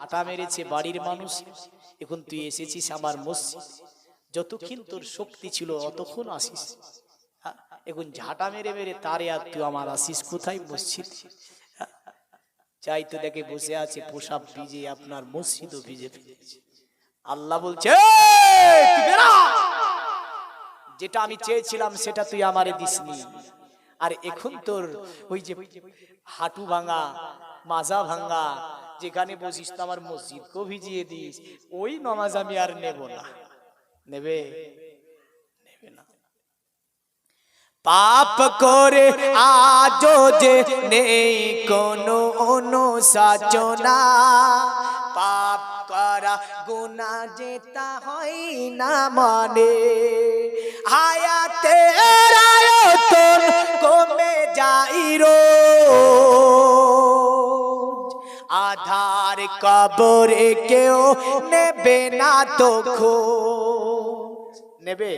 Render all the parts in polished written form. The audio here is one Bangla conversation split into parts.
আটা মেরেছে বাড়ির মানুষ, এখন তুই এসেছিস আমার মসজিদ, যতক্ষণ তোর শক্তি ছিল অতক্ষণ আসিস, এখন ঝাঁটা মেরে মেরে তারে আর তুই আমার আসিস কোথায় মসজিদ? চাই তো দেখে বসে আছে পোশাক ভিজে, আপনার মসজিদও ভিজে ফেলেছে। আল্লাহ বলছে তুই বেরা, যেটা আমি চেয়েছিলাম সেটা তুই আমারে দিসনি, আর এখন তোর ওই যে হাঁটু ভাঙা মাজা ভাঙা যেখানে বসিস তো আমার মসজিদকেও ভিজিয়ে দিস, ওই নামাজ আমি আর নেব না। নেবে? নেবে না। পাপ করে আজও যে নেই কোনো অনুশাসনা, পাপ করা গুনাহ যেটা হয় না মানে, হায়াতের আয়তন কমে যায় রোজ, আধার কবরে কেউ নেবে না তো খোঁজ। নেবে?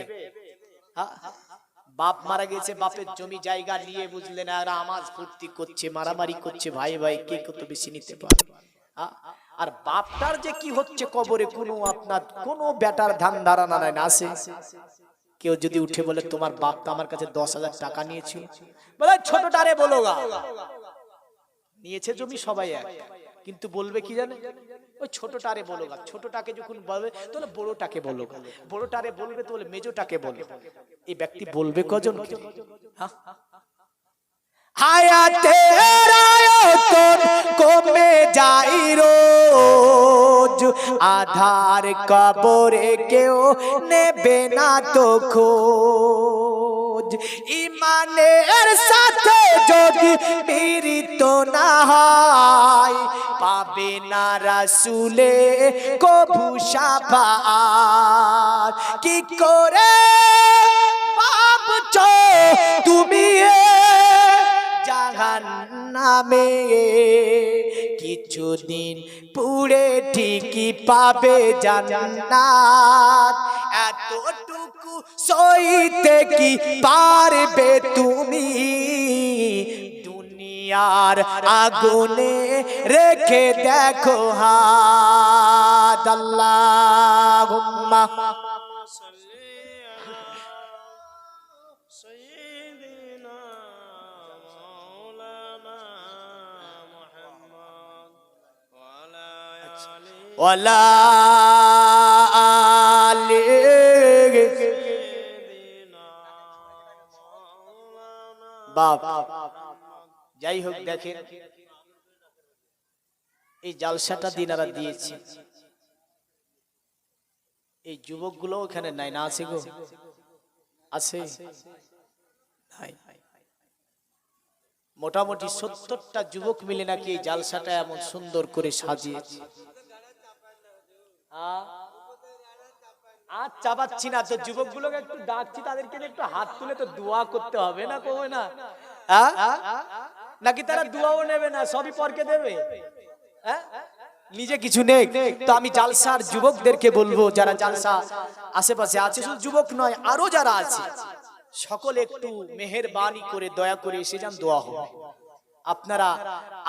বাপ মারা গেছে, বাপের জমি জায়গা নিয়ে বুঝলেন আর আমাজ ফুর্তি করছে, মারামারি করছে, ভাই ভাই কে কত বেশি নিতে পারে। আর বাপটার যে কি হচ্ছে কবরে কোনো আপনার কোনো বেটার ধান ধারণা নাই না আছে? কেউ যদি উঠে বলে তোমার বাপ তো আমার কাছে 10,000 টাকা নিয়েছিল, বলে ছোটটারে বলো গা, নিয়েছে জমি সবাই এক, কিন্তু বলবে কি জানে, ওই ছোটটারে বলো গা। ছোটটাকে যখন বলবে তাহলে বড়টাকে বলো গা, বড়টারে বলবে তাহলে মেজোটাকে বলো। এই ব্যক্তি বলবে কজন? হায়াতের আয়তন কমে যায় রোজ, আধার কবরে কেউ নেবে না তো খোঁজ, ইমানের সাথে যদি মৃত না হয় পাবে না রাসূলে কবু শাফাআত। কি করে ভাবছো তুমি জাহান্নামে, কিছুদিন পুড়ে ঠিকই পাবে জান্নাত, এতটুকু সইতে কি পারবে তুমি, দুনিয়ার আগুনে রেখে দেখো হাত। আল্লাহুম্মা ওয়ালা আলি। বাপ যাই হোক, দেখেন এই জালসাটা দিনারা দিয়েছে, এই যুবকগুলো ওখানে নাই না? আছে গো? আছে? মোটামুটি 70টা যুবক মিলে নাকি এই জালসাটা এমন সুন্দর করে সাজিয়েছে। আর চাপাচ্ছি না তো, যুবকগুলোকে একটু ডাকছি, তাদেরকে একটু হাত তুলে তো দোয়া করতে হবে না, কবে না? নাকি তারা দোয়াও নেবে না, সবই পরকে দেবে? নিজে কিছু নেই তো আমি জালসার যুবকদেরকে বলবো, যারা জালসা আশেপাশে আছে, শুধু যুবক নয় আরো যারা আছে, সকলে একটু মেহেরবানি করে দয়া করে এসে যান, দোয়া হবে। আপনারা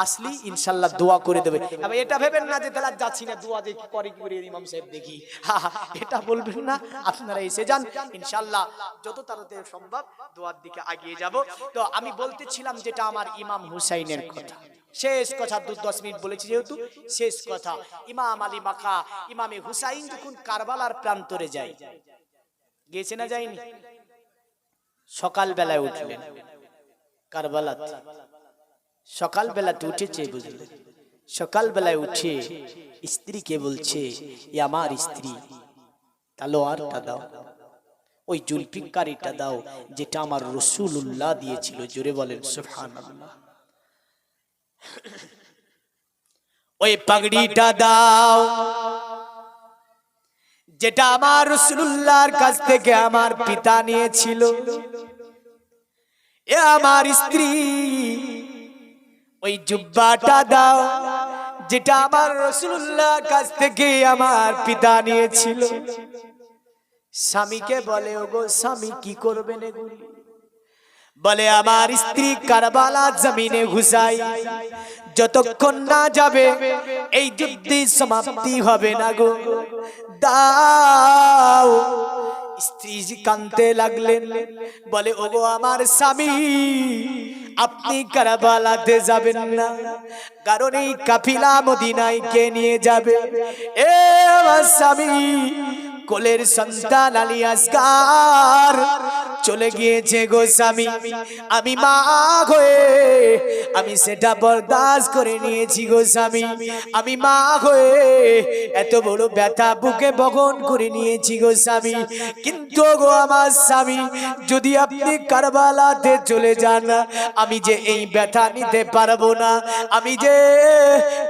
আসলি ইনশাআল্লাহ দোয়া করে দেবে। তবে এটা ভেবেন না যে তাহলে যাচ্ছি না, দোয়া দেখি পরে কি করে ইমাম সাহেব দেখি, এটা বলবেন না। আপনারা এসে যান, ইনশাআল্লাহ যত তাড়াতাড়ি সম্ভব দোয়ার দিকে এগিয়ে যাব। তো আমি বলতেছিলাম যেটা আমার ইমাম হুসাইনের কথা, শেষ কথা, 2-10 মিনিট বলেছি যেহেতু শেষ কথা। ইমাম আলী মাকা ইমামে হুসাইন যখন কারবালার প্রান্তরে যায়, গেছে না যায়নি? সকাল বেলায় উঠলেন কারবালাতে, সকাল বেলাতে উঠেছে বুঝলেন, সকাল বেলায় উঠে স্ত্রীকে বলছে, এ আমার স্ত্রী তালোয়ারটা দাও, ওই জুলফিকারিটা দাও যেটা আমার রাসূলুল্লাহ দিয়েছিল। জোরে বলেন সুবহানাল্লাহ। ওই পাগড়িটা দাও যেটা আমার রাসূলুল্লাহর কাছ থেকে আমার পিতা নিয়েছিল। এ আমার স্ত্রী, ওই জুব্বাটা দাও যেটা আমার রাসূলুল্লাহর কাছ থেকে আমার পিতা নিয়েছিল। স্বামীকে বলে, ওগো স্বামী কি করবেন এগুলি? বলে আমার স্ত্রী কারবালা জমিনে হুসাইন যতক্ষণ না যাবে এই যুদ্ধের সমাপ্তি হবে না গো। দাও। স্ত্রী কাঁদতে লাগলেন, বলে ওগো আমার স্বামী, আপনি কারবালাতে যাবেন না, কারণ এই কাফিলা মদিনায় কে নিয়ে যাবে? এ আমার স্বামী, কোলের সন্তান আলী আসগার চলে গিয়েছে গো স্বামী। আমি মা হয়ে আমি সেটা বরদাস্ত করে নিয়েছি গো স্বামী। আমি মা হয়ে এত বড় ব্যথা বুকে বহন করে নিয়েছি গো স্বামী। কিন্তু গো আমার স্বামী, যদি আপনি কারবালাতে চলে যান, আমি যে এই ব্যথা নিতে পারবো না। আমি যে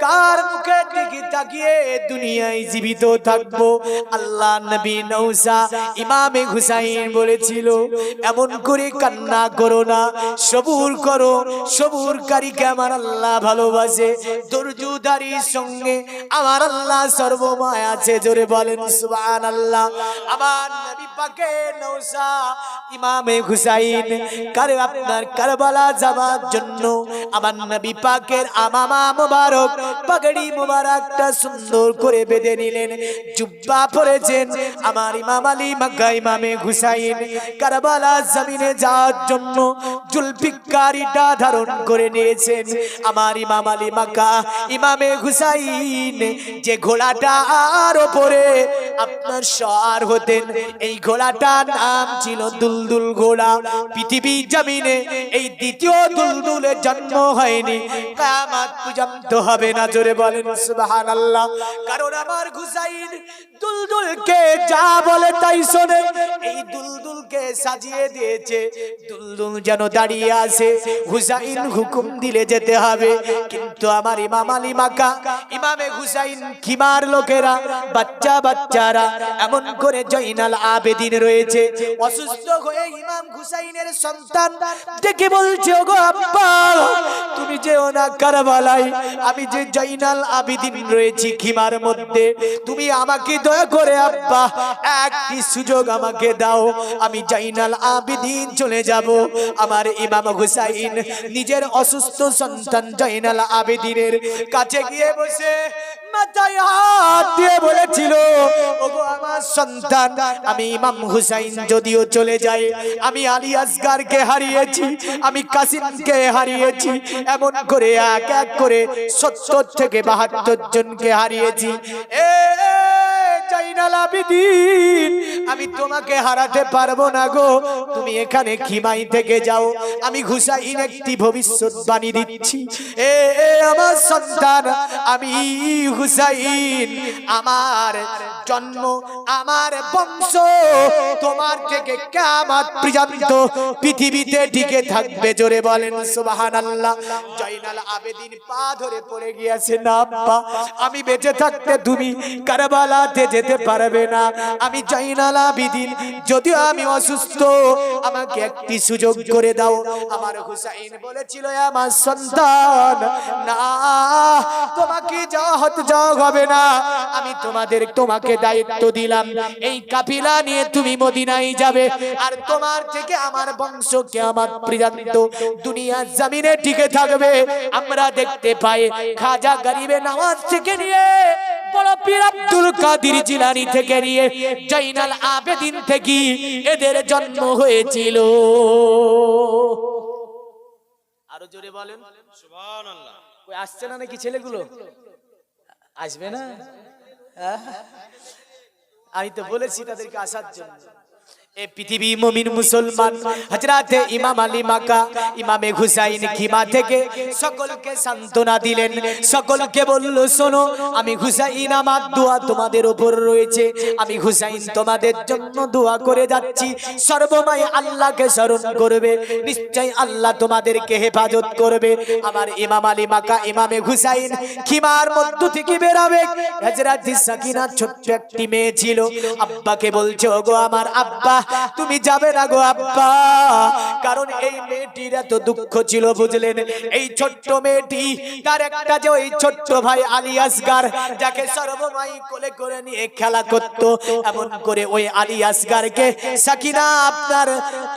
কার মুখের দিকে তাকিয়ে দুনিয়ায় জীবিত থাকবো? আল্লাহ নবী নৌসা ইমামে হুসাইন বলেছিল, এমন করে কান্না করো না, সবুর করো। সবুরকারীকে আমার আল্লাহ ভালোবাসে, ধৈর্যধারীর সঙ্গে আমার আল্লাহ সর্বময় আছে। জোরে বলেন সুবহানাল্লাহ। আমার নবী পাকে নৌসা ইমামে হুসাইন আপনার কারবালা যাওয়ার জন্য আমার নবী পাকের আমামা মুবারক পাগড়ি মুবারকটা সুন্দর করে বেঁধে নিলেন, জুব্বা পরেছেন। আমার ইমাম আলী মাক্কা ইমামে হুসাইন কারবালা জমিনে যাওয়ার জন্য জুলফিকারিটা ধারণ করে নিয়েছেন। আমার ইমাম আলী মাক্কা ইমামে হুসাইন যে ঘোড়াটার উপরে আপনার সওয়ার হতেন, এই ঘোড়াটার নাম ছিল দুলদুল ঘোড়া। পৃথিবী জমিনে এই দ্বিতীয় দুলদুলের জন্ম হয়নি, কিয়ামত পর্যন্ত হবে না। জোরে বলেন সুবহানাল্লাহ। কারণ আমার হুসাইন দুলদুলকে যা বলে তাই শোনে। এই দুলদুলকে সাজিয়ে দিয়েছে, দুলদুল যেন দাঁড়িয়ে আছে, হুসাইন হুকুম দিলে যেতে হবে। কিন্তু আমার ইমাম আলী মাক্কা ইমামে হুসাইন কিমার লোকেরা, বাচ্চারা এমন করে জয়নাল আবেদিন রয়েছে, অসুস্থ হয়ে ইমাম হুসাইনের সন্তান ডেকে বলছে, ওগো আব্বা, তুমি যেও না কারবালায়, আমি যে জয়নাল আবেদিন রয়েছি খিমার মধ্যে, তুমি আমাকে দয়া করে আব্বা একটি সুযোগ আমাকে দাও, আমি জয়নাল আবেদিন চলে যাব। আমার ইমাম হুসাইন নিজের অসুস্থ সন্তান জয়নাল আবেদিনের কাছে গিয়ে বসে মাথায় হাত দিয়ে বলেছিল, ওগো আমার সন্তান, আমি ইমাম হুসাইন যদিও চলে যায়, আমি আলী আসগারকে হারিয়েছি, আমি কাসিমকে হারিয়েছি, এমন করে এক এক করে 70 থেকে 72 জনকে হারিয়েছি। এ জয়নাল আবেদিন, আমি তোমাকে হারাতে পারবো না গো, তুমি এখানে খিমাই থেকে যাও। আমি হুসাইন একটি ভবিষ্যৎবাণী দিচ্ছি, এ আমার সন্তান, আমি হুসাইন, আমার জন্ম, আমার বংশ তোমার থেকে কিয়ামত পর্যন্ত পৃথিবীতে টিকে থাকবে। জোরে বলেন সুবহানাল্লাহ। জয়নাল আবেদিন পা ধরে পড়ে গিয়েছে, না আব্বা, আমি বেঁচে থাকতে তুমি কারবালাতে যেতে পারবে না। আমি জয়নাল আবেদিন, যদিও আমি অসুস্থ, আমাকে একটি সুযোগ করে দাও। আমার হুসাইন বলেছিল, আমার সন্তান, না, তোমাকে যাওয়া হবে না। আমি তোমাকে দায়িত্ব দিলাম, এই কাফিলা নিয়ে তুমি মদিনায় যাবে, আর তোমার থেকে আমার বংশ কিয়ামত পর্যন্ত দুনিয়ার জমিনে টিকে থাকবে। আমরা দেখতে পাই খাজা গরিবে নওয়াজ থেকে নিয়ে বড় পীর আব্দুল কাদের জিলানী থেকে নিয়ে জয়নাল আবেদিন থেকে এদের জন্ম হয়েছিল। আরো জোরে বলেন সুবহানাল্লাহ। কই আসছে না নাকি ছেলেগুলো? আসবে না? আমি তো বলেছি তাদেরকে আসার জন্য। এ পৃথিবী মুমিন মুসলমান হযরতে ইমাম আলী মাক্কা ইমামে হুসাইন খিমা থেকে সকলকে সান্ত্বনা দিলেন, সকলকে বলল, শোনো, আমি হুসাইন, আমার দোয়া তোমাদের উপর রয়েছে, আমি হুসাইন তোমাদের জন্য দোয়া করে যাচ্ছি। সর্বময় আল্লাহকে স্মরণ করবে, নিশ্চয় আল্লাহ তোমাদেরকে হেফাজত করবে। আমার ইমাম আলী মাক্কা ইমামে হুসাইন খিমার মধ্য থেকে বেরাবে। হযরত সাকিনা ছোট্ট একটি মেয়ে ছিল, আব্বাকে বলছে, ওগো আমার আব্বা, তুমি যাবে না গো আব্বা। কারণ এই মেয়েটির এত দুঃখ ছিল বুঝলেন, এই ছোট্ট মেয়েটি তার একটা যে ওই ছোট্ট ভাই আলী আসগার যাকে সর্বময় কোলে করে নিয়ে খেলা করত, এমন করে ওই আলী আসগারকে সাকিনা আপনার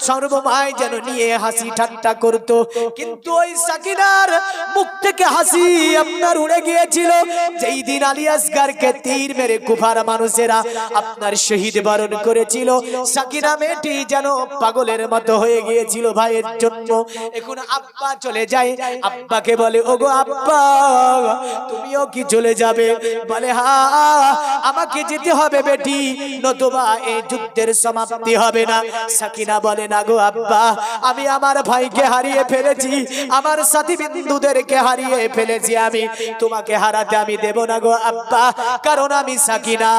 সর্বময় যেন নিয়ে হাসি ঠাট্টা করত, কিন্তু ওই সাকিনার মুখ থেকে হাসি আপনার উড়ে গিয়েছিল যেই দিন আলী আসগারকে তীর মেরে কুফার মানুষেরা আপনার শহীদ বরণ করেছিল। সাকিনা মেয়েটি যেন পাগলের মতো হয়ে গিয়েছিল ভাইয়ের জন্য। এখন আব্বা চলে যায়, আব্বাকে বলে ওগো আব্বা তুমিও কি চলে যাবে? বলে হ্যাঁ আমাকে যেতে হবে বেটি, নতুবা এই যুদ্ধের সমাপ্তি হবে না। সাকিনা বলে না গো আব্বা, আমি আমার ভাইকে হারিয়ে ফেলেছি, আমার সাথী বিন্দুদেরকে হারিয়ে ফেলেছি, আমি তোমাকে হারাতে আমি দেব না গো আব্বা। কারণ আমি সাকিনা,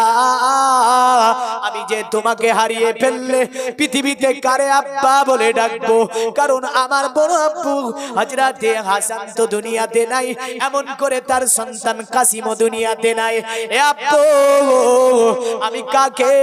আমি যে তোমাকে হারিয়ে ফেললে পৃথিবীতে কারে আব্বা বলে ডাকবো? কারণ আমার বড় আব্বু হযরতে হাসান তো দুনিয়াতে নাই, এমন করে তার সন্তান কাসিমও দুনিয়াতে নাই। এ আব্বু আমি কাকে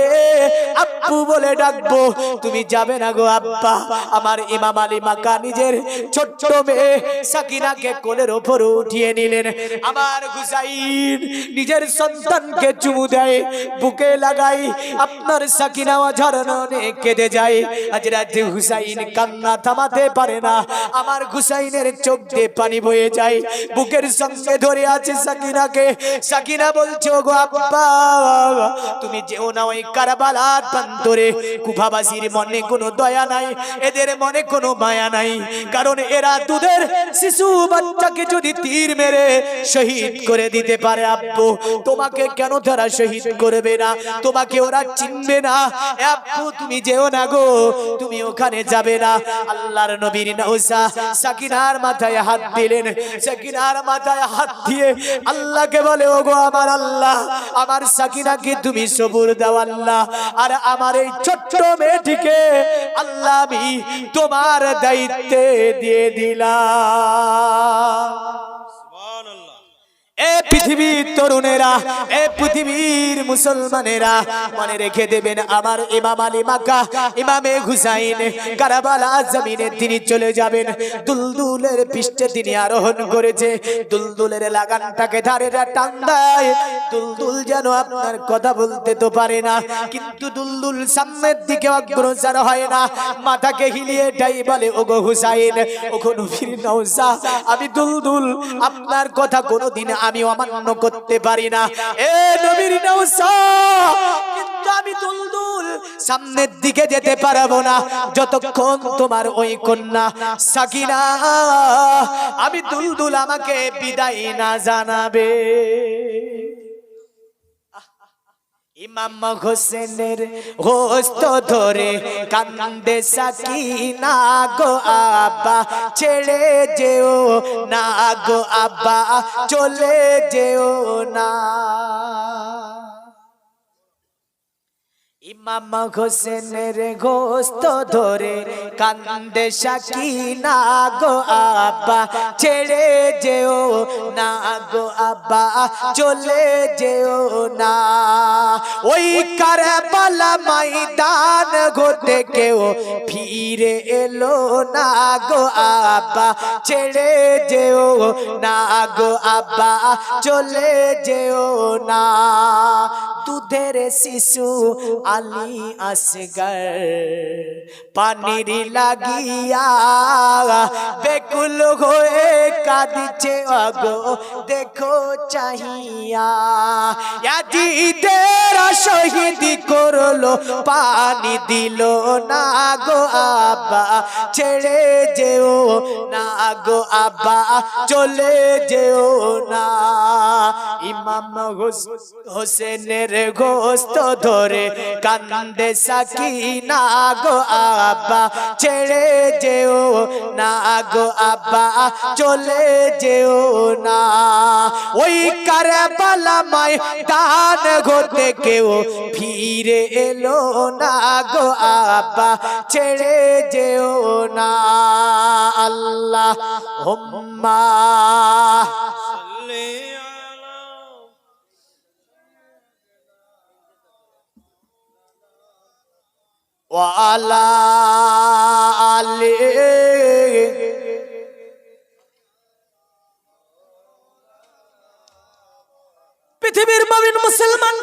আব্বু বলে ডাকবো? তুমি যাবে না গো আব্বা। আমার ইমাম আলী মাকা নিজের ছোট্ট মেয়ে সাকিনাকে কোলের উপর উঠিয়ে নিলেন। আমার হুসাইন নিজের সন্তানকে চুমু দেয়, বুকে লাগাই, আপনার সাকিনা ঝরনে কেঁদে যায়। হযরত হুসাইন কান্না থামাতে পারে না, আমার হুসাইনের চোখ দিয়ে পানি বয়ে যায়, বুকের সঙ্গে ধরে আছে সাকিনাকে। সাকিনা বলছে ওগো আব্বা তুমি যেও না ওই কারবালার প্রান্তরে, কুফাবাসীর মনে কোনো দয়া নাই, এদের মনে কোনো মায়া নাই, কারণ এরা দুধের শিশু বাচ্চাকে যদি তীর মেরে শহীদ করে দিতে পারে আব্বু, তোমাকে কেন তারা শহীদ করবে না? তোমাকে ওরা চিনবে না। আব্বু তুমি যেও না গো, তুমি ওখানে যাবে না। আল্লাহর নবীর নওসা সাকিনার মাথায় হাত দিলেন, সাকিনার মাথায় হাত দিয়ে আল্লাহকে বলে ওগো আমার আল্লাহ, আমার সাকিনাকে তুমি সবুর দাও আল্লাহ, আর আমার এই ছোট্ট মেয়েটিকে আল্লাহ আমি তোমার দায়িত্বে দিয়ে দিলাম। এ পৃথিবীর তরুণেরা, এ পৃথিবীর মুসলমানেরা মনে রেখে দেবেন, আমার ইমাম আলী মাকা ইমামে হুসাইন কারবালা জমিনে তিনি চলে যাবেন। দুলদুলের পৃষ্ঠে তিনি আরোহণ করেছে, দুলদুলের লাগানটাকে ধারে টান দেয়, দুলদুল যেন আপনার কথা বলতে তো পারে না, কিন্তু দুলদুল সামনের দিকে অগ্রসর হয় না, মাথাকে হিলিয়ে টাই বলে ওগো হুসাইন, ওগো নবীর নওসা, আমি দুলদুল আপনার কথা কোনোদিন আমি অমান্য করতে পারি না। এ নবীর নওসা, কিন্তু আমি দুলদুল সামনের দিকে যেতে পারবো না যতক্ষণ তোমার ওই কন্যা সাকিনা, আমি দুলদুল আমাকে বিদায় না জানাবে। ইমাম হোসেনের গোস্ত ধরে কান্দে সাকিনা গো আব্বা, ছেড়ে যেও না গো আব্বা, চলে যেও না। ইমাম হোসেনের গোস্ত ধরে কান্দে সাকিনা গো আব্বা, ছেড়ে যেও না গো আব্বা, চলে যেও না। ওই কারবালা ময়দান ঘটে কেউ ফিরে এলো না গো আব্বা, ছেড়ে যেও না গো আব্বা, চলে যেও না। দুধের শিশু আলী আসগর পানির লাগিয়া বেকুল হয়ে কাঁদছে আগো দেখো চাহিয়া, ইয়াজিদের শহীদ করলো পানি দিল না গো আব্বা, ছেড়ে যেও না গো আব্বা, চলে যেও না। ইমাম হোসেনের গোস্ত ধরে কান্দে সাকিনা গো আব্বা, ছেড়ে যেও না গো আব্বা, চলে যেও না। ওই কারবালা ময়দান ঘটে কেউ ফিরে এলো না গো আব্বা, ছেড়ে যেও না। আল্লাহ হুম্মা ওয়া আলা আলি পৃথিবীর মুমিন মুসলমান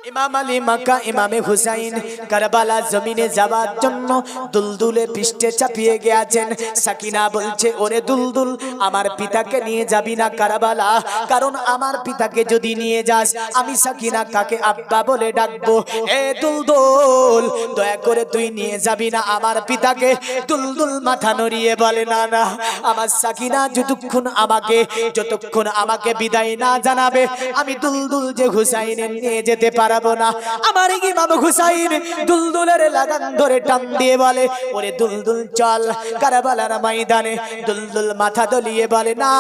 ইমাম আলী মাক্কা ইমামে হুসাইন কারবালা জমিনে যাওয়ার জন্য দুলদুলে পৃষ্ঠে চাপিয়ে গিয়েছেন। সাকিনা বলছে, ওরে দুলদুল, আমার পিতাকে নিয়ে যাবি না কারবালা, কারণ আমার পিতাকে যদি নিয়ে যাস আমি সাকিনা কাকে আব্বা বলে ডাকবো। এ দুলদুল, দয়া করে তুই নিয়ে যাবি না আমার পিতাকে। দুলদুল মাথা নড়িয়ে বলে, না না, আমার সাকিনা যতক্ষণ আমাকে বিদায় না জানাবে আমি দুলদুল যে হুসাইনের নিয়ে যেতে পারবো না। আমার ইমাম হুসাইন দুলদুলের লাগান ধরে টান দিয়ে বলে, ওরে দুলদুল চল কারবালার ময়দানে। দুলদুল মাথা দলিয়ে বলে, না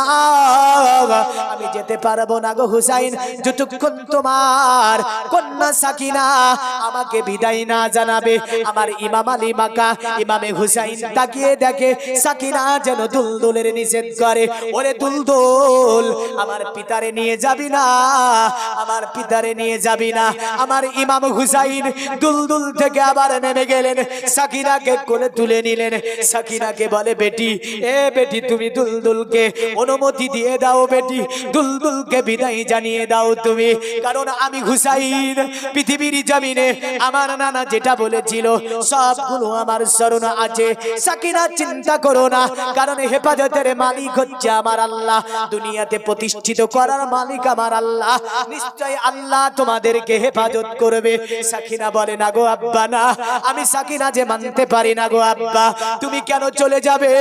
আমি যেতে পারবো না গো হুসাইন, যতক্ষণ তোমার কন্যা সাকিনা আমাকে বিদায় না জানাবে। আমার ইমাম আলী মাক্কা ইমামে হুসাইন তাকিয়ে দেখে সাকিনা যেন দুলদুলের নিষেধ করে, ওরে দুলদুল আমার পিতারে নিয়ে যাবি না, আমার পিতারে নিয়ে যাবি না। আমার ইমাম হুসাইন দুলদুল থেকে আবার নেমে গেলেন, সাকিনাকে কোলে তুলে নিলেন। সাকিনাকে বলে, বেটি, এ বেটি, তুমি দুলদুলকে অনুমতি দিয়ে দাও বেটি, দুলদুলকে বিদায় জানিয়ে দাও তুমি, কারণ আমি হুসাইন পৃথিবীর জমিনে আমার নানা যেটা বলেছিল সবগুলো আমার স্মরণ আছে। সাকিনা চিন্তা করো না, কারণ হেফাজতের মালিক হচ্ছে আমার আল্লাহ, দুনিয়াতে প্রতিষ্ঠিত করার মালিক আমার আল্লাহ, নিশ্চয় আল্লাহ তোমাদেরকে হেফাজত করবে। সাকিনা বলে, না গো আব্বা, না, আমি সাকিনা যে মানতে পারি না গো আব্বা, তুমি কেন চলে যাবে,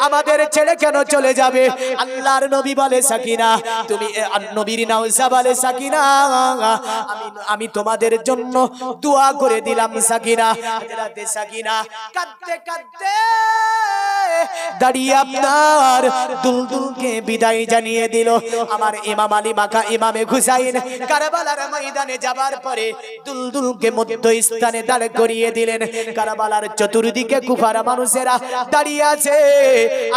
আমাদের ছেড়ে কেন চলে যাবে? আল্লাহর নবী বলে, সাকিনা তুমি, নবীর নাউজা বলে, সাকিনা আমি তোমাদের জন্য দোয়া করে দিলাম। সাকিনা সাকিনা কাঁদতে কাঁদতে দাঁড়িয়ে আপনার দুলদুলকে বিদায় জানিয়ে দিল। আমার ইমাম আলী মাক্কা ইমামে হুসাইন কারবালার ময়দানে যাবার পরে দুলদুলকে মধ্যস্থানে দাঁড় করিয়ে দিলেন। কারবালার চতুর্দিকে কুফার মানুষেরা দাঁড়িয়ে আছে।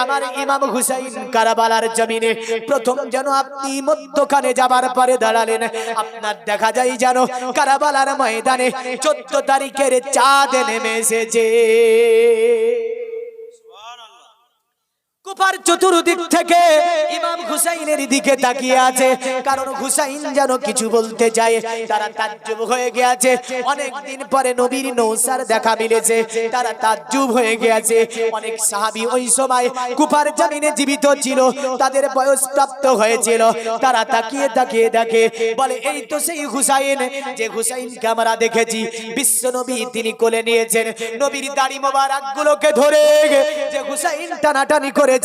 আমার ইমাম হুসাইন কারবালার জমিনে প্রথম যেন আপনি মধ্যখানে যাবার পরে দাঁড়ালেন, আপনার দেখা যায় যেন কারবালার ময়দানে 14 তারিখের চাঁদ নেমে এসেছে। কুফার চতুর্দিক থেকে ইমাম হুসাইনের দিকে তাকিয়ে আছে, কারণ হুসাইন যেন কিছু বলতে চায়, তারা তাজ্জুব হয়ে গেছে। অনেক দিন পরে নবীর নৌসার দেখা মিলেছে, তারা তাজ্জুব হয়ে গেছে। অনেক সাহাবী ওই সময় কুফার জমিনে জীবিত ছিল, তাদের বয়স প্রাপ্ত হয়েছিল, তারা তাকিয়ে তাকিয়ে দেখে, বলে এই তো সেই হুসাইন, যে হুসাইনকে আমরা দেখেছি বিশ্ব নবী তিনি কোলে নিয়েছেন, নবীর দাড়ি মোবারক গুলোকে ধরে যে হুসাইন টানাটানি করে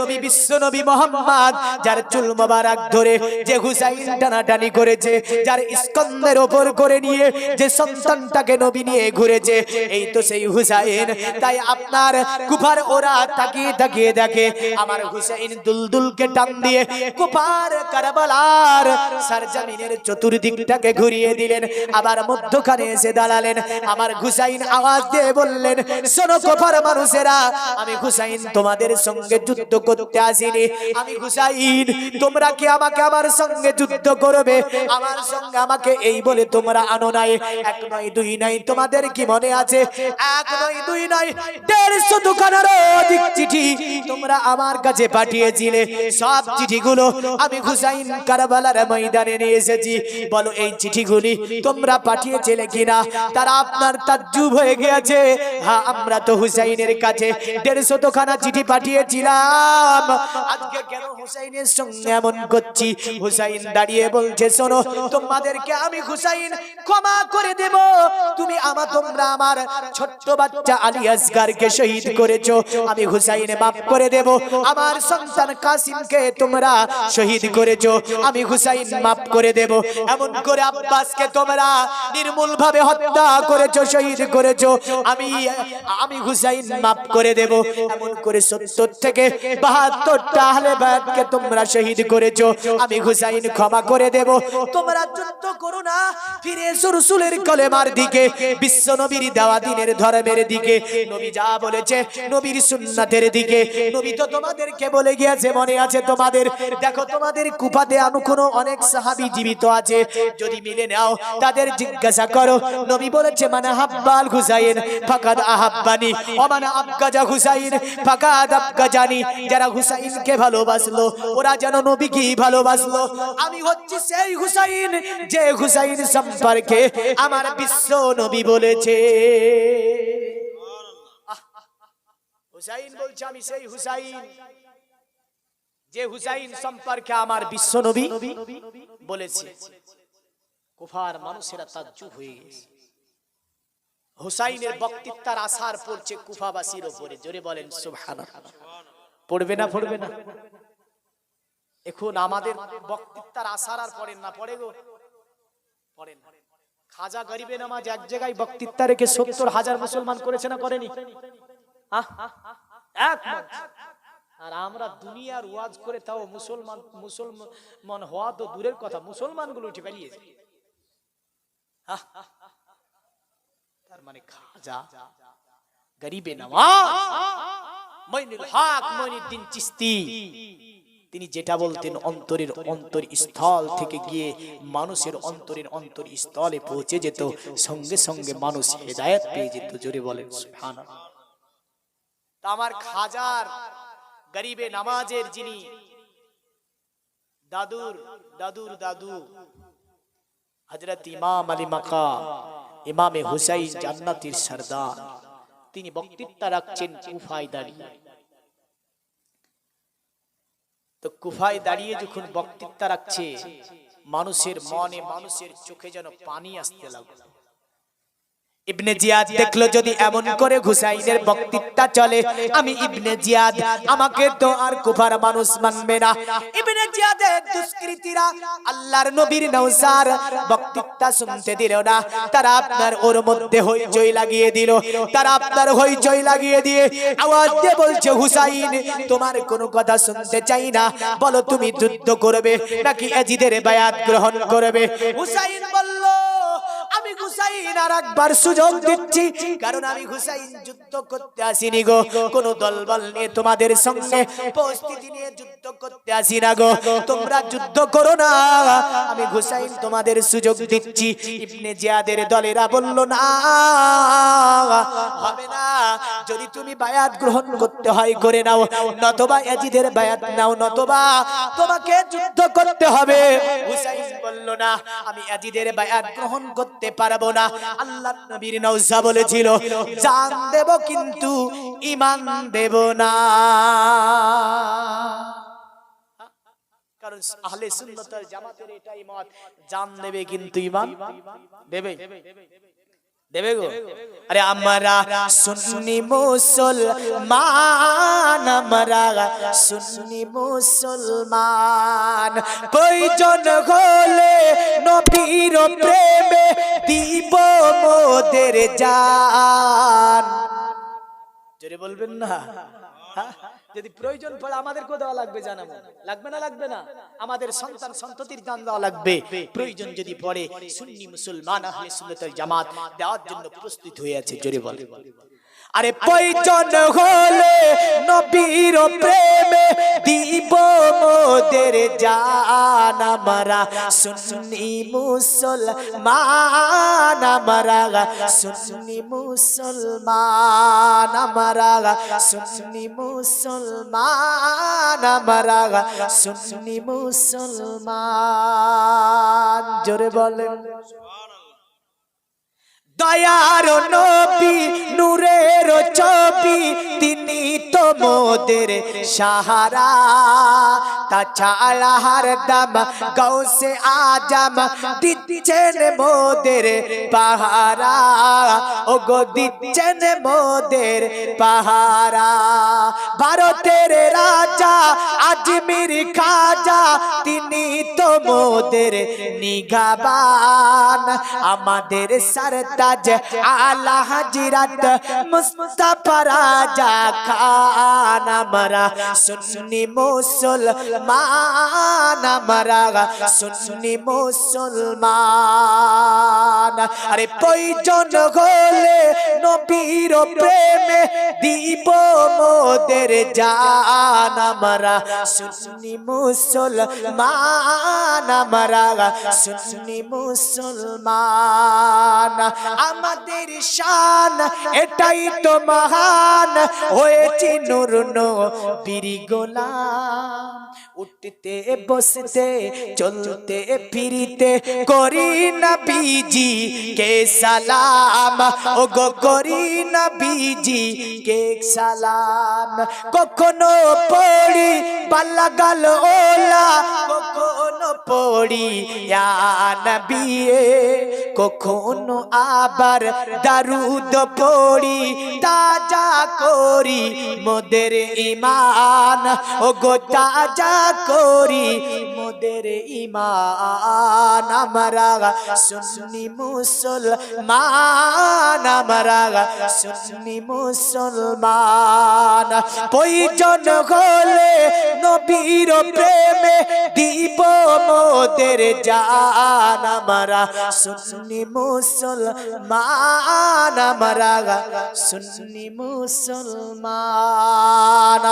নবী বিশ্ব নবী মোহাম্মদ, যার চুল মোবারক ধরে যে হুসাইন টানাটানি করেছে, যার স্কন্ধের উপর করে নিয়ে যে সন্তানটাকে নবী নিয়ে ঘুরেছে, এই তো সেই হুসাইন। তাই আপনার কুফার ওরা তাকিয়ে তাকিয়ে দেখে আমার হুসাইন দুলদুলকে টান দিয়ে কুফার কারবালার সরজমিনের চতুর্দিকটাকে ঘুরিয়ে দিলেন, আবার মধ্যখানে এসে দাঁড়ালেন। আমার হুসাইন আওয়াজ দিয়ে বললেন, শোনো কুফার মানুষেরা, আমি হুসাইন তোমাদের সঙ্গে যুদ্ধ করতে আসিনি, আমি হুসাইন, তোমরা কি আমাকে আমার সঙ্গে যুদ্ধ করবে? আমার সঙ্গে আমাকে এই বলে তোমরা আনো নাই, 1 নয় 2 নয়, তোমাদের কি মনে আছে 1 নয় 2 নয় 150 দোকানের অধিক চিঠি তোমরা আমার কাছে পাঠিয়েছিলে, সব চিঠিগুলো আমি হুসাইন কারবালার ময়দানে নিয়ে এসেছি, বলো এই চিঠিগুলি তোমরা পাঠিয়েছিলে কিনা? তারা আপনার তাজ্জুব হয়ে গিয়েছে, হ্যাঁ আমরা তো হুসাইনের কাছে 150 দোকানা চিঠি পাঠিয়েছিলাম, আজকে কেন হুসাইনের সঙ্গে এমন করছি? হুসাইন দাঁড়িয়ে বলছে, শোনো, তোমাদেরকে আমি হুসাইন ক্ষমা করে দেব, তোমরা আমার ছোট্ট বাচ্চা আলী আসগারকে শহীদ করেছো, আমি হুসাইন মাফ করে দেব। আমার সন্তান কাসিমকে তোমরা শহীদ করেছো, আমি হুসাইন মাফ করে দেব। এমন করে আব্বাসকে তোমরা নির্মূলভাবে হত্যা করেছো, শহীদ করেছো, আমি হুসাইন মাফ করে দেব। এমন করে 70 থেকে 72টা আহলে বায়াতকে তোমরা শহীদ করেছো, আমি হুসাইন ক্ষমা করে দেব। তোমরা যুদ্ধ করো না, ফিরে এসো রাসূলের কলেমার দিকে, বিশ্ব নবীর দেওয়া দ্বীনের ধর্মের দিকে, নবী যা বলেছে নবীর সুন্নাতের দিকে। নবী তো তোমাদেরকে বলে গিয়েছে, মনে আছে তোমাদের? দেখো তোমাদের কুফাতে এখনো অনেক সাহাবী জীবিত আছে, যদি মিলে নাও তাদের জিজ্ঞাসা করো। নবী বলেছে মানা হাব্বাল হুসাইন ফাকাদ আহাব্বানি ওয়া মানা আবগাজা হুসাইন ফাকাদ আবগাজানি। যারা হুসাইনকে ভালোবাসলো ওরা যেন নবীকে ভালোবাসলো। আমি হচ্ছি সেই হুসাইন যে হুসাইন সম্পর্কে আমার বিশ্ব নবী বলেছে। হুসাইন বলছে আমি সেই হুসাইন যে হুসাইন সম্পর্কে আমার বিশ্ব নবী বলেছে। কুফার মানুষেরা তাজ্জুব হয়ে গেছে। হুসাইনের বক্তৃতার আসার পড়ছে কুফাবাসীর উপরে। জোরে বলেন সুবহানাল্লাহ। পড়বে না পড়বে না? এখন আমাদের বক্তৃতার আসার আর পড়েন না? পড়ে গো, পড়েন। খাজা গরিবে নামাজ এক জায়গায় বক্তৃতা রেখে 70,000 মুসলমান করেছে না করেনি? এক মঞ্চ। আর আমরা দুনিয়ার ওয়াজ করে তাও মুসলমান হওয়া তো দূরের কথা, মুসলমানগুলো উঠে বেরিয়েছে। তার মানে খাজা গরিবে নামাজ মঈনুল হক মঈনুদ্দিন চিশতি তিনি যেটা বলতেন অন্তরের অন্তরস্থল থেকে গিয়ে মানুষের অন্তরের অন্তরস্থলে পৌঁছে যেত, সঙ্গে সঙ্গে মানুষ হেদায়েত পেয়ে যেত। জোরে বলেন সুবহানাল্লাহ। তা আমার খাজার গরিবে নামাজের যিনি দাদুর দাদু হযরত ইমাম আলী মাকাম ইমামে হুসাইন জান্নাতের সরদার, তিনি বক্তৃতা রাখছেন কুফায় দাঁড়িয়ে। তো কুফায় দাঁড়িয়ে যখন বক্তৃতা রাখছে, মানুষের মনে মানুষের চোখে যেন পানি আসতে লাগলো। ইবনে জিয়াদ দেখলো যদি এমন করে হুসাইনের বক্তৃতা চলে, আমি ইবনে জিয়াদ, আমাকে তো আর কুফার মানুষ মানবে না। ইবনে জিয়াদের দুষ্কৃতীরা আল্লাহর নবীর নওসার বক্তৃতা শুনতে দিল না। তারা আপনার ওর মধ্যে হইচই লাগিয়ে দিল। তারা আপনার হইচই লাগিয়ে দিয়ে আওয়াজ দিয়ে বলছে, হুসাইন তোমার কোনো কথা শুনতে চাই না, বলো তুমি যুদ্ধ করবে নাকি ইয়াজিদের বায়াত গ্রহণ করবে? হুসাইন বলল, আমি হুসাইন আর একবার সুযোগ দিচ্ছি, কারণ আমি হুসাইন যুদ্ধ করতে আসিনি গো, কোন দলবল নিয়ে তোমাদের সঙ্গে প্রস্তুতি নিয়ে যুদ্ধ করতে আসি না গো, তোমরা যুদ্ধ করো না, আমি হুসাইন তোমাদের সুযোগ দিচ্ছি। ইবনে জিয়াদের দলেরা বলল না, হবে না, যদি তুমি বায়াত গ্রহণ করতে হয় করে নাও, নতবা ইয়াজিদের বায়াত নাও, নতবা তোমাকে যুদ্ধ করতে হবে। হুসাইন বলল না, আমি ইয়াজিদের বায়াত গ্রহণ করতে পারবো না। আল্লাহর নবীর নওজা বলেছিল, জান দেব কিন্তু ঈমান দেব না। কারণ আহলে সুন্নাত ওয়াল জামাতের এটাই মত, জান দেবে কিন্তু ঈমান দেবে দেবে গো। আরে আমরা সুন্নি মুসলমান, আমরা সুন্নি মুসলমান, প্রয়োজন হলে নবীর প্রেমে দিব মোদের জান। জোরে বলবেন না? যদি প্রয়োজন পড়ে আমাদেরকেও দেওয়া লাগবে, জানাবো লাগবে না? লাগবে না? আমাদের সন্তান সন্ততির জান দেওয়া লাগবে। প্রয়োজন যদি পড়ে সুন্নি মুসলমান আহলে সুন্নাত ওয়াল জামাত দেওয়ার জন্য প্রস্তুত হয়ে আছে। জোরে বলে। আরে প্রয়োজন হলে নবীর প্রেমে দিব মোদের জান, আমরা সুন্নি মুসলমান, আমরা সুন্নি মুসলমান, আমরা সুন্নি মুসলমান, আমরা সুন্নি মুসলমান। জোরে বলেন। দয়ার নবী নূরের ছবি, তিনি তো মোদের সাহারা, তাছাড়া হরদম গৌসে আজম দিচ্ছেন মোদের পাহারা, ও গো দিচ্ছেন মোদের পাহারা। ভারতের রাজা আজমির খাজা, তিনি তো মোদের নিগাবান, আমাদের সরতাজ আলা হযরত মুস্তাফা রাজা খান আমরা সুন্নি মুসলমান আমরা সুন্নি মুসলমান আরে প্রয়োজন হলে নবীর প্রেমে দিব মোদের জান আমরা সুন্নি মুসলমান আমরা সুন্নি মুসলমান আমাদের শান এটাই তো মহান হয়েছে নূর নবীর গোলাম উঠতে বসতে চলতে ফিরতে করি নবীজি কে সালাম ও গো করি নবীজি কে সালাম কখনো পড়ি বালাগাল ওলা কখনো পড়ি ইয়া নবী কখনো আবার দরুদ পড়ি তাজা করি মোদের ঈমান ও গো তাজা করি মোদের ঈমান আমরা সুন্নি মুসলমান আমরা সুন্নি মুসলমান প্রয়োজন হলে নবীর প্রেমে দিব মোদের জান আমরা সুন্নি মুসলমান আমরা সুন্নি মুসলমান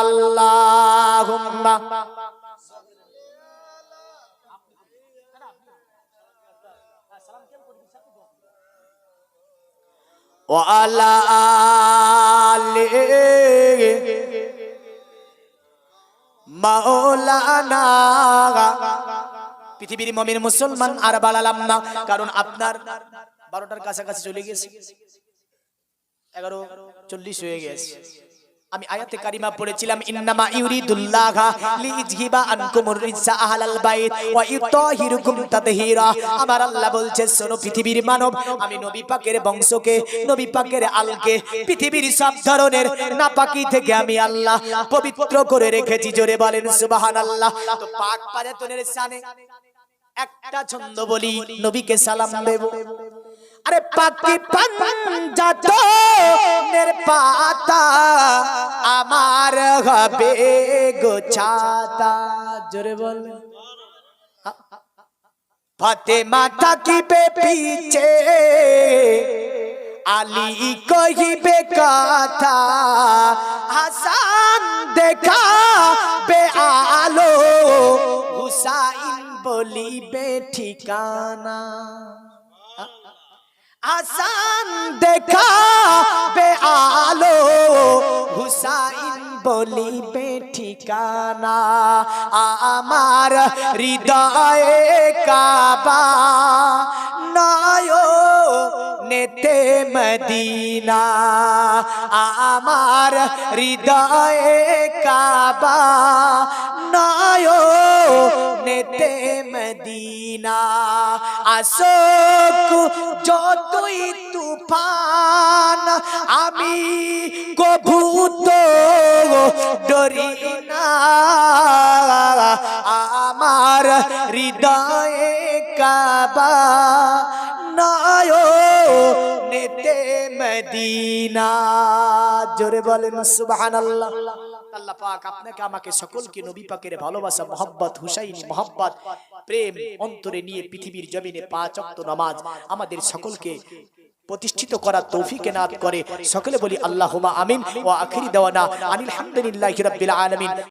আল্লাহুম্মা ওয়া আলা আলি মাওলানা পৃথিবীর মুমিন মুসলমান আর বালালাম না কারণ আপনার 12টার কাছাকাছি চলে গেছে 11:40 হয়ে গেছে আমি আয়াতে কারিমা পড়েছিলাম ইন্নামা ইউরিদুল্লাহা লিইজহিবা আনকুমুর রিজসা আহলাল বাইত ওয়া ইউতাহিরুকুম তাতহীরা আমার আল্লাহ বলছে শোনো পৃথিবীর মানব আমি নবী পাকের বংশকে নবী পাকের আলকে পৃথিবীর সব ধরনের নাপাকি থেকে আমি আল্লাহ পবিত্র করে রেখেছি জোরে বলেন সুবহানাল্লাহ তো পাক পাজাতনের শানে একটা ছন্দ বলি নবীকে সালাম দেব আরে পাকি পাঞ্জাতনের পাতা আমার হবে গোছাতা জোরে বল ফাতেমা থাকিবে পিছে আলী কহিবে কথা হাসান দেখাবে আলো হুসাইন বলিবে ঠিকানা হাসান দেখাবে আলো হুসাইন বলিবে ঠিকানা আমার হৃদয়ে কাবা নয়নেতে মদিনা আমার হৃদয়ে কাবা নয়নেতে মদিনা আশোক যতই তুফান আমি কভূত ডরি না আমার হৃদয়ে কাবা নয়নেতে মদিনা জোরে বলেন সুবহানাল্লাহ আল্লাহ পাক আপনাকে আমাকে সকলকে নবী পাকের ভালোবাসা মোহাব্বত হুসাইনি মোহাব্বত প্রেম অন্তরে নিয়ে পৃথিবীর জমিনে 5 ওয়াক্ত নামাজ আমাদের সকলকে প্রতিষ্ঠিত করার তৌফিক এনায়েত করে সকলে বলি আল্লাহুম্মা আমিন ওয়া আখিরি দাওয়ানা আনিল হামদুলিল্লাহি রাব্বিল আলামিন।